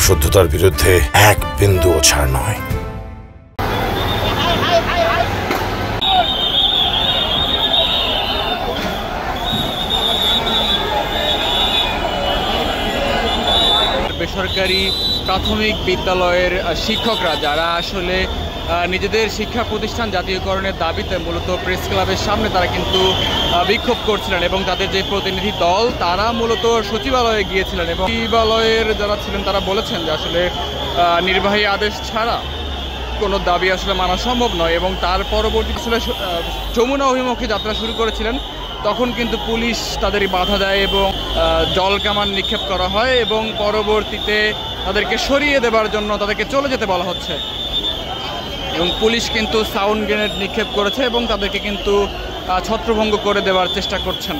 অশুদ্ধতার বিরুদ্ধে এক বিন্দুও ছাড় নয়। বেসরকারি প্রাথমিক বিদ্যালয়ের শিক্ষকরা যারা আসলে নিজেদের শিক্ষা প্রতিষ্ঠান জাতীয়করণের দাবিতে মূলত প্রেস ক্লাবের সামনে তারা কিন্তু বিক্ষোভ করছিলেন এবং তাদের যে প্রতিনিধি দল তারা মূলত সচিবালয়ে গিয়েছিলেন এবং সচিবালয়ের যারা ছিলেন তারা বলেছেন যে আসলে নির্বাহী আদেশ ছাড়া কোনো দাবি আসলে মানা সম্ভব নয় এবং তার পরবর্তী আসলে যমুনা অভিমুখে যাত্রা শুরু করেছিলেন তখন কিন্তু পুলিশ তাদের বাধা দেয় এবং জল কামান নিক্ষেপ করা হয় এবং পরবর্তীতে তাদেরকে সরিয়ে দেবার জন্য তাদেরকে চলে যেতে বলা হচ্ছে এবং পুলিশ কিন্তু সাউন্ড গ্রেনেড নিক্ষেপ করেছে এবং তাদেরকে কিন্তু ছত্রভঙ্গ করে দেওয়ার চেষ্টা করছেন।